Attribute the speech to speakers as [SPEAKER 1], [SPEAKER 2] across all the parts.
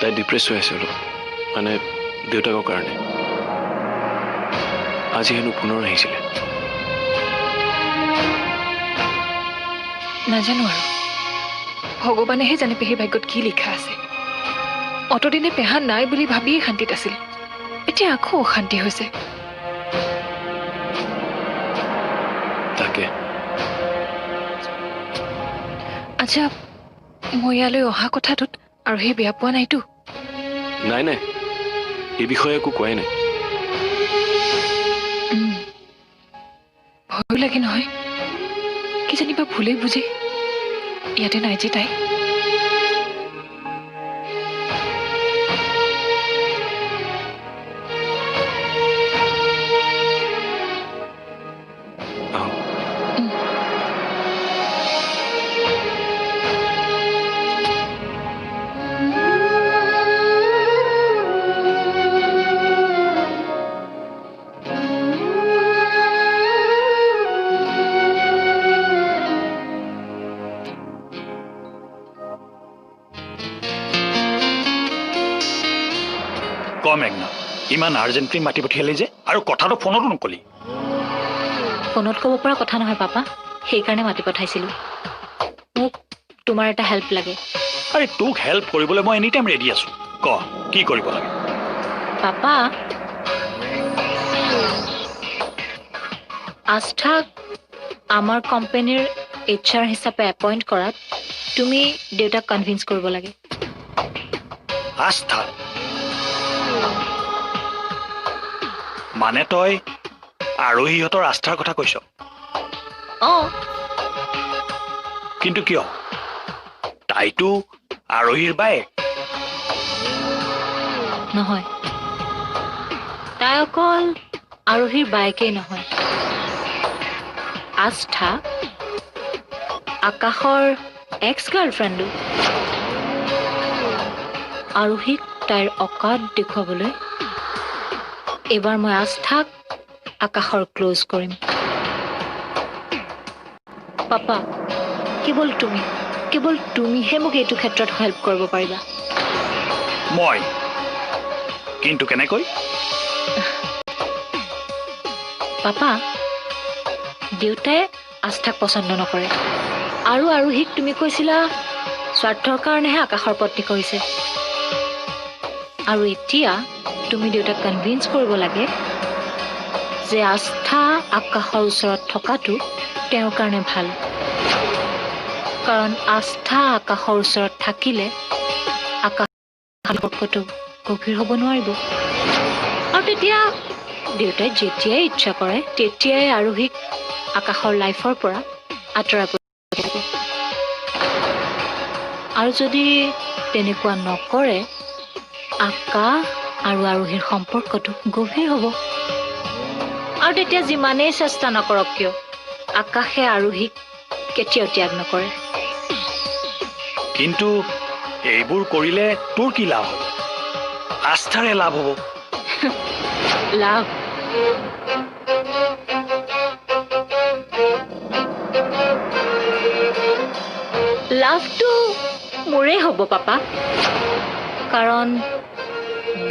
[SPEAKER 1] তাই ডিপ্ৰেছ হৈ আছে অলপ, মানে দেউতাকৰ কাৰণে। আজি হেনো পুনৰ আহিছিলে।
[SPEAKER 2] নাজানো আৰু ভগৱানেহে জানে পেহীৰ ভাগ্যত কি লিখা আছে। অতদিনে পেহা নাই বুলি ভাবিয়ে শান্তিত আছিল, এতিয়া আকৌ অশান্তি হৈছে।
[SPEAKER 1] তাকে
[SPEAKER 2] আচ্ছা, মই ইয়ালৈ অহা কথাটোত আৰু সেই বেয়া পোৱা নাইতো?
[SPEAKER 1] নাই নাই, এই বিষয়ে একো কোৱাই নাই।
[SPEAKER 2] ভয়ো লাগে নহয়, কি জানিবা ভুলেই বুজি ইয়াতে নাই যে তাই।
[SPEAKER 3] মেঘনা, ইমান আৰ্জেণ্টলি মাতি পঠিয়ালি যে, আৰু কথাটো ফোনতো নকলি?
[SPEAKER 4] ফোনত ক'ব পৰা কথা নহয় পাপা, সেইকাৰণে মাতি পঠাইছিলোঁ। মোক তোমাৰ এটা হেল্প লাগে।
[SPEAKER 3] আৰে তোক হেল্প কৰিবলৈ মই এনি টাইম ৰেডি আছোঁ। ক, কি কৰিব লাগে?
[SPEAKER 4] পাপা, আস্থাক আমাৰ কোম্পানীৰ HR হিচাপে এপইণ্ট কৰাত তুমি দেউতাক কনভিন্স কৰিব লাগে।
[SPEAKER 3] আস্থা? মানে তই আৰোহীহঁতৰ আস্থাৰ কথা কৈছ?
[SPEAKER 4] অঁ।
[SPEAKER 3] কিন্তু কিয়? তাইতো আৰোহীৰ বায়েক।
[SPEAKER 4] নহয়, তাই অকল আৰোহীৰ বায়েকেই নহয়, আস্থা আকাশৰ এক্স গাৰ্লফ্ৰেণ্ডো। আৰোহীক তাইৰ অকাত দেখুৱাবলৈ এইবাৰ মই আস্থাক আকাশৰ ক্লোজ কৰিম। পাপা, কেৱল তুমিহে মোক এইটো ক্ষেত্ৰত হেল্প কৰিব পাৰিবা।
[SPEAKER 3] মই? কিন্তু কেনেকৈ?
[SPEAKER 4] পাপা, দেউতাই আস্থাক পচন্দ নকৰে, আৰু আৰোহীক তুমি কৈছিলা স্বাৰ্থৰ কাৰণেহে আকাশৰ পত্নী কৰিছে। আৰু এতিয়া তুমি দেউতাক কনভিন্স কৰিব লাগে যে আস্থা আকাশৰ ওচৰত থকাটো তেওঁৰ কাৰণে ভাল, কাৰণ আস্থা আকাশৰ ওচৰত থাকিলে আকাশ সম্পৰ্কটো গভীৰ হ'ব নোৱাৰিব। আৰু তেতিয়া দেউতাই যেতিয়াই ইচ্ছা কৰে তেতিয়াই আৰোহীক আকাশৰ লাইফৰ পৰা আঁতৰাই পেলাব। আৰু যদি তেনেকুৱা নকৰে, আকাশ আৰু আৰোহীৰ সম্পৰ্কটো গভীৰ হ'ব। আৰু তেতিয়া যিমানেই চেষ্টা নকৰক কিয়, আকাশে আৰোহীক কেতিয়াও ত্যাগ নকৰে।
[SPEAKER 3] কিন্তু এইবোৰ কৰিলে তোৰ কি লাভ হ'ব? আস্থাৰে লাভ হ'ব।
[SPEAKER 4] লাভ? লাভটো মোৰেই হ'ব পাপা, কাৰণ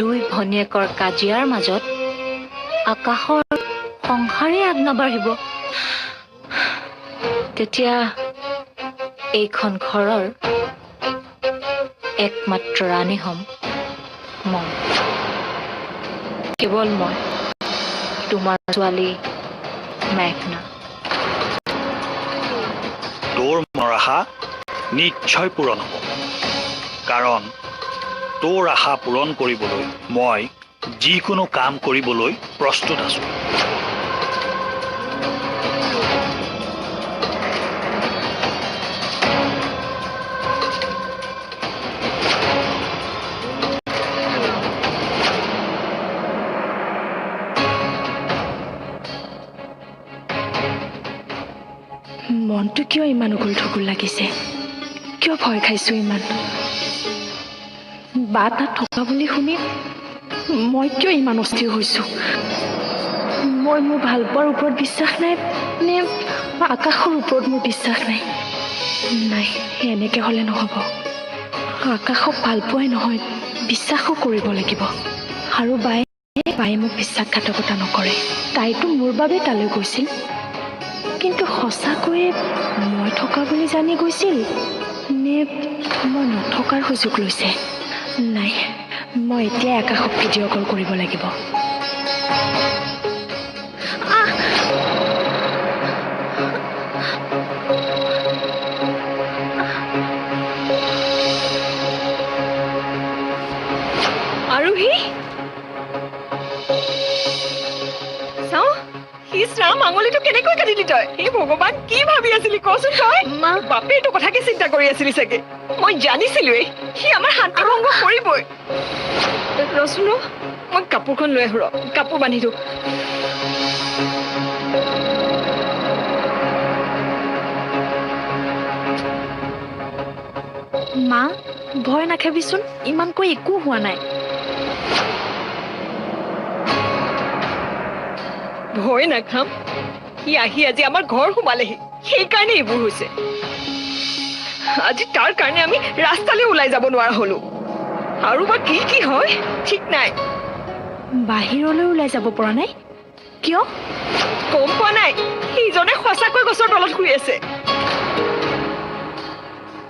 [SPEAKER 4] দুই ভনীয়েকৰ কাজিয়াৰ মাজত আকাশৰ সংসাৰেই আগ নাবাঢ়িব। তেতিয়া এইখন ঘৰৰ একমাত্ৰ ৰাণী হ'ম মই, কেৱল মই, তোমাৰ ছোৱালী মেঘনা।
[SPEAKER 3] তোৰ মনৰ আশা নিশ্চয় পূৰণ হ'ব, কাৰণ তোৰ আশা পূৰণ কৰিবলৈ মই যিকোনো কাম কৰিবলৈ প্ৰস্তুত আছোঁ।
[SPEAKER 2] মনটো কিয় ইমান উগুল ঠুগুল লাগিছে? কিয় ভয় খাইছো ইমান? বা তাত থকা বুলি শুনি মই কিয় ইমান অস্থিৰ হৈছো? মই মোৰ ভাল পোৱাৰ ওপৰত বিশ্বাস নাই নে আকাশৰ ওপৰত মোৰ বিশ্বাস নাই? নাই, এনেকে হ'লে নহ'ব। আকাশক ভাল পোৱাই নহয়, বিশ্বাসো কৰিব লাগিব আৰু বায়ে মোক বিশ্বাসঘাতকতা নকৰে তাইতো মোৰ বাবে তালৈ গৈছিল কিন্তু সঁচাকৈয়ে মই থকা বুলি জানি গৈছিল নে মই নথকাৰ সুযোগ লৈছে নাই মই এতিয়া আকাশক ভিডিঅ' কল কৰিব লাগিব
[SPEAKER 5] আৰোহী চাও ৰাম আঙুলিটো কেনেকৈ কাটিলি তই হে ভগৱান কি ভাবি আছিলি কচোন তই বাপে এইটো কথাকে চিন্তা কৰি আছিলি চাগে মই জানিছিলোৱেই সি আমাৰ শান্তি ভংগ কৰিবই ৰচোন মই কাপোৰখন লৈ আহো কাপোৰ বান্ধি দিওঁ
[SPEAKER 2] মা ভয় নাখাবিচোন ইমানকৈ একো হোৱা নাই
[SPEAKER 5] ভয় নাখাম সি আহি আজি আমাৰ ঘৰ সোমালেহি সেইকাৰণে এইবোৰ হৈছে আজি তাৰ কাৰণে আমি ৰাস্তালৈ ওলাই যাব নোৱাৰা হলো আৰু বা কি কি হয় ঠিক নাই
[SPEAKER 2] বাহিৰলৈ ওলাই যাব পৰা নাই কিয়
[SPEAKER 5] গম পোৱা নাই সিজনে সঁচাকৈ গছৰ তলত শুই আছে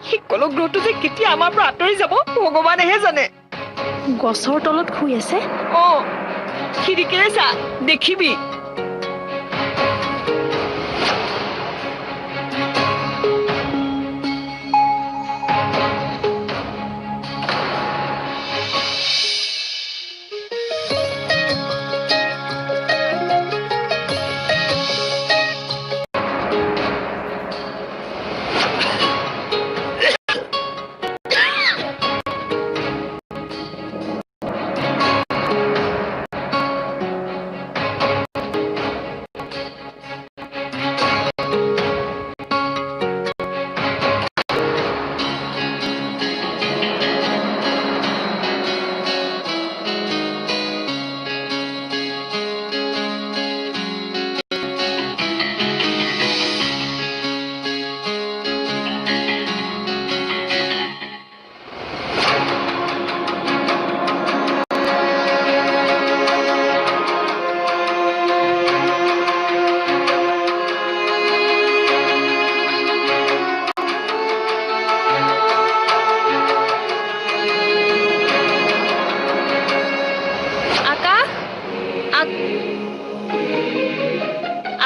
[SPEAKER 5] সি কলক গ্ৰহটো যে কেতিয়া আমাৰ পৰা আঁতৰি যাব ভগৱানেহে জানে
[SPEAKER 2] গছৰ তলত শুই আছে
[SPEAKER 5] খিৰিকীৰে চা দেখিবি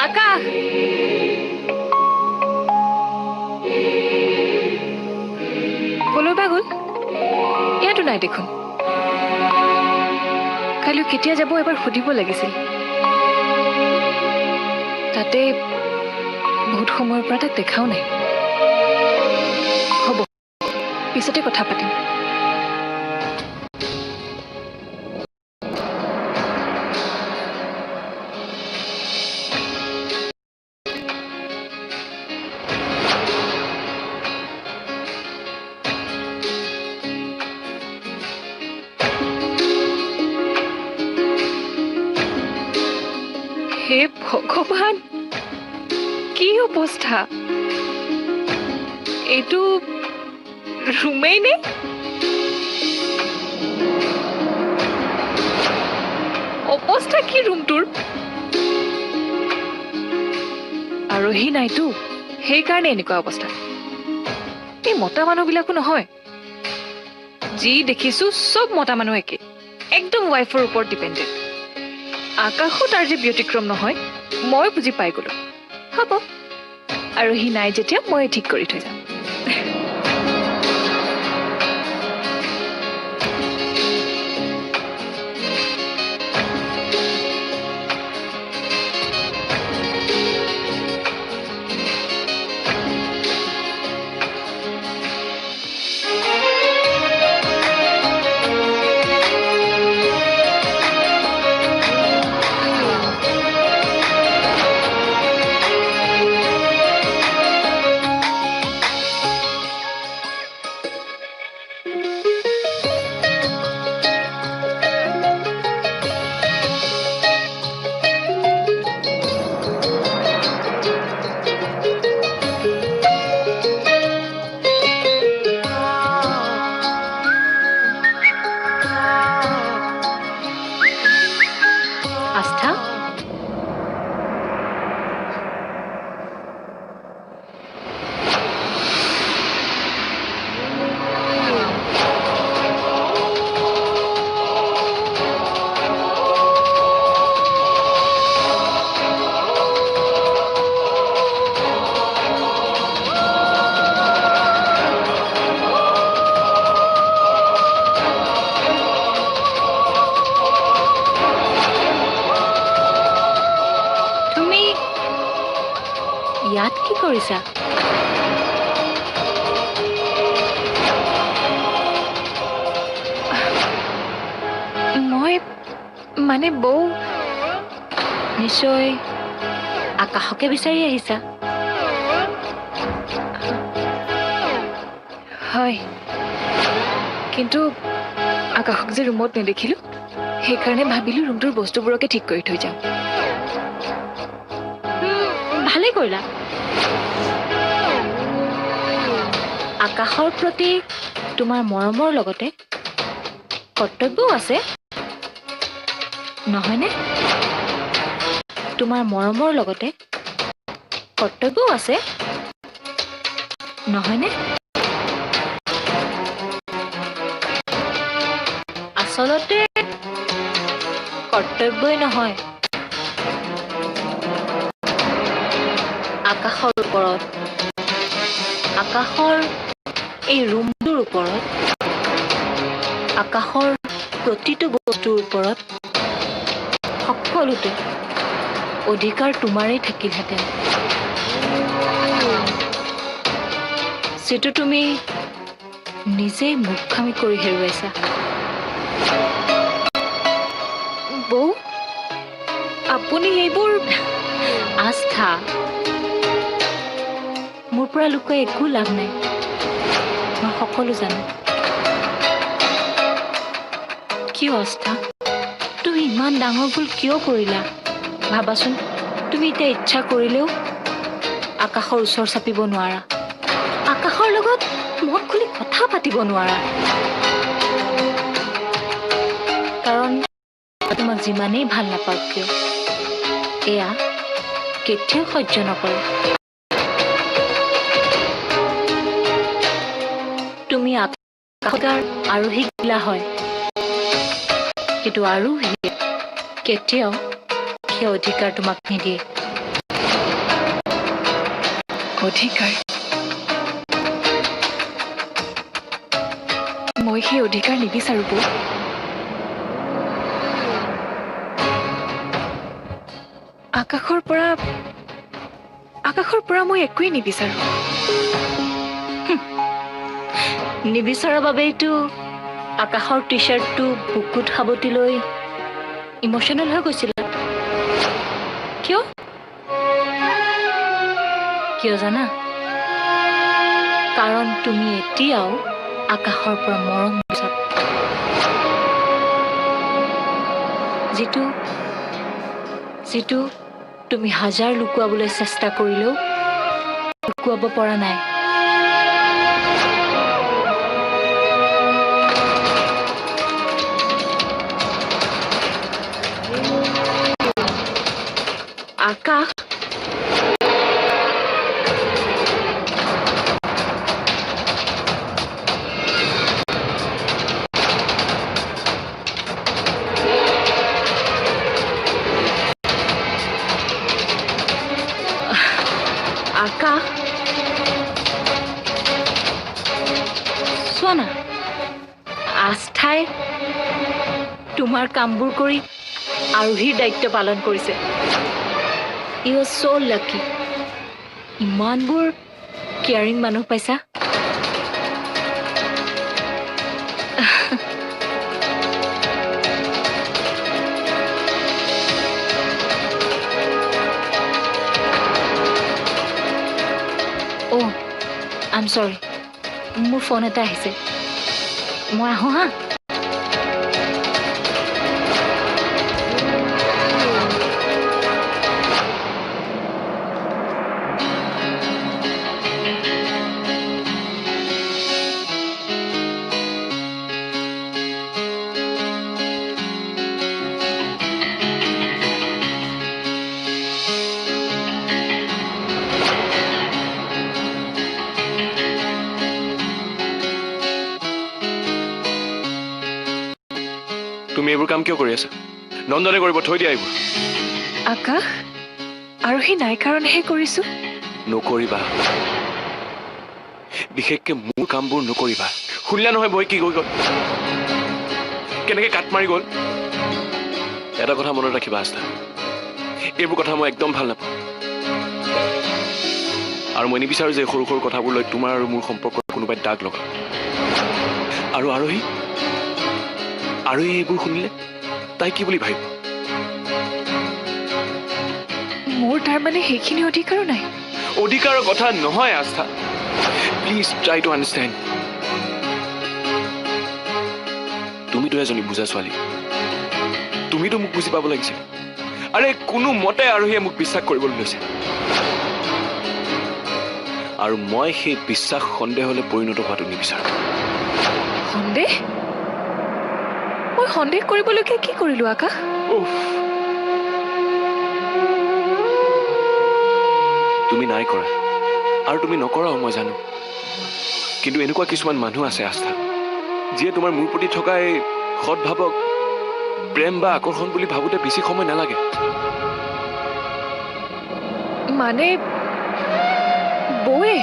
[SPEAKER 5] আকাশ
[SPEAKER 6] কলৈ বা গ'ল ইয়াতো নাই দেখোন কালি কেতিয়া যাব এবাৰ সুধিব লাগিছিল তাতে বহুত সময়ৰ পৰা তাক দেখাও নাই হ'ব পিছতে কথা পাতিম হে ভগৱান কি অৱস্থা এইটো ৰুমেই নে অৱস্থা কি ৰুমটোৰ আৰোহী নাইতো সেইকাৰণে এনেকুৱা অৱস্থা এই মতা মানুহবিলাকো নহয় যি দেখিছো চব মতা মানুহ একে একদম ৱাইফৰ ওপৰত ডিপেণ্ডেণ্ট আকাশো তাৰ যে ব্যতিক্ৰম নহয় মই বুজি পাই গলো হ'ব আৰু সি নাই যেতিয়া মই ঠিক কৰি থৈ যাম
[SPEAKER 4] কৰিছা?
[SPEAKER 6] মই মানে বৌ
[SPEAKER 4] নিশ্চয় আকাশকে বিচাৰি আহিছা।
[SPEAKER 6] হয়, কিন্তু আকাশক যে ৰুমত নেদেখিলোঁ সেইকাৰণে ভাবিলোঁ ৰুমটোৰ বস্তুবোৰকে ঠিক কৰি থৈ যাওঁ।
[SPEAKER 4] ভালেই কৰিলা। আকাশৰ প্ৰতি তোমাৰ মৰমৰ লগতে কৰ্তব্যও আছে, নহয়নে? তোমাৰ মৰমৰ লগতে কৰ্তব্যও আছে, নহয়নে? আচলতে কৰ্তব্যই নহয়, আকাশৰ ওপৰত, আকাশৰ এই ৰুমটোৰ ওপৰত, আকাশৰ প্ৰতিটো বস্তুৰ ওপৰত সকলোতে অধিকাৰ তোমাৰেই থাকিলহেঁতেন, যিটো তুমি নিজেই মূৰ্খামি কৰি হেৰুৱাইছা।
[SPEAKER 6] বৌ, আপুনি এইবোৰ
[SPEAKER 4] আস্থা, মোৰ পৰা লুকুৱাই একো লাভ নাই, মই সকলো জানো। কিয় আস্থা, তুমি ইমান ডাঙৰ ভুল কিয় কৰিলা? ভাবাচোন, তুমি এতিয়া ইচ্ছা কৰিলেও আকাশৰ ওচৰ চাপিব নোৱাৰা, আকাশৰ লগত মন খুলি কথা পাতিব নোৱাৰা, কাৰণ তোমাক যিমানেই ভাল নাপাওক কিয় এয়া কেতিয়াও সহ্য নকৰে। তুমি আকাশৰ আৰোহী গিলা হয়, কিন্তু আৰোহীয়ে কেতিয়াও সেই অধিকাৰ তোমাক নিদিয়ে।
[SPEAKER 6] অধিকাৰ? মই সেই অধিকাৰ নিবিচাৰোঁ বৌ। আকাশৰ পৰা মই একোৱেই নিবিচাৰোঁ।
[SPEAKER 4] নিবিচাৰৰ বাবেইতো আকাশৰ টি শ্বাৰ্টটো বুকুত সাৱটি লৈ ইম'চনেল হৈ গৈছিল। কিয়? কিয় জানা? কাৰণ তুমি এতিয়াও আকাশৰ পৰা মৰম বিচাৰা, যিটো তুমি হাজাৰ লুকুৱাবলৈ চেষ্টা কৰিলেও লুকুৱাব পৰা নাই। আকাশ আকাশ চোৱা না, আস্থাই তোমাৰ কামবোৰ কৰি আৰোহীৰ দায়িত্ব পালন কৰিছে। ইউ আৰ ছ' লাকি। ইমানবোৰ কেয়াৰিং মানুহ পাইছা। অ' আই এম চৰি, মোৰ ফোন এটা আহিছে, মই আহোঁ হা।
[SPEAKER 1] তুমি এইবোৰ কাম কিয় কৰি আছা? নন্দনে কৰিব, থৈ দিয়া এইবোৰ।
[SPEAKER 6] আকাশ, আৰোহী নাই কাৰণেহে কৰিছোঁ।
[SPEAKER 1] নকৰিবা, বিশেষকে মোৰ কামবোৰ নকৰিবা। শুনিলা নহয় বৈ কি গৈ গ'ল, কেনেকে কাট মাৰি গ'ল। এটা কথা মনত ৰাখিবা আস্থা, এইবোৰ কথা মই একদম ভাল নাপাওঁ। আৰু মই নিবিচাৰোঁ যে সৰু সৰু কথাবোৰ লৈ তোমাৰ আৰু মোৰ সম্পৰ্কত কোনোবাই দাগ লগাওক। আৰু আৰোহী এইবোৰ শুনিলে তাই কি বুলি ভাবিব?
[SPEAKER 6] মোৰ তাৰ মানে সেইখিনি অধিকাৰো নাই।
[SPEAKER 1] অধিকাৰৰ কথা নহয় আস্থা, প্লিজ ট্ৰাই টু আণ্ডাৰষ্টেণ্ড। তুমিতো এজনী বুজা ছোৱালী, তুমিতো মোক বুজি পাব লাগিছিল। আৰে কোনো মতে আৰোহীয়ে মোক বিশ্বাস কৰিবলৈ লৈছে, আৰু মই সেই বিশ্বাস সন্দেহলৈ পৰিণত হোৱাটো নিবিচাৰোঁ।
[SPEAKER 6] সন্দেহ? মই সন্দেহ কৰিবলগীয়া কি কৰিলো আকাশ?
[SPEAKER 1] উফ, তুমি নাই কৰা আৰু তুমি নকৰাও মই জানো, কিন্তু এনেকুৱা কিছুমান মানুহ আছে আস্থা, যিয়ে তোমাৰ মোৰ প্ৰতি থকা এই সৎভাৱক প্ৰেম বা আকৰ্ষণ বুলি ভাবোতে বেছি সময় নালাগে।
[SPEAKER 6] মানে বৌয়ে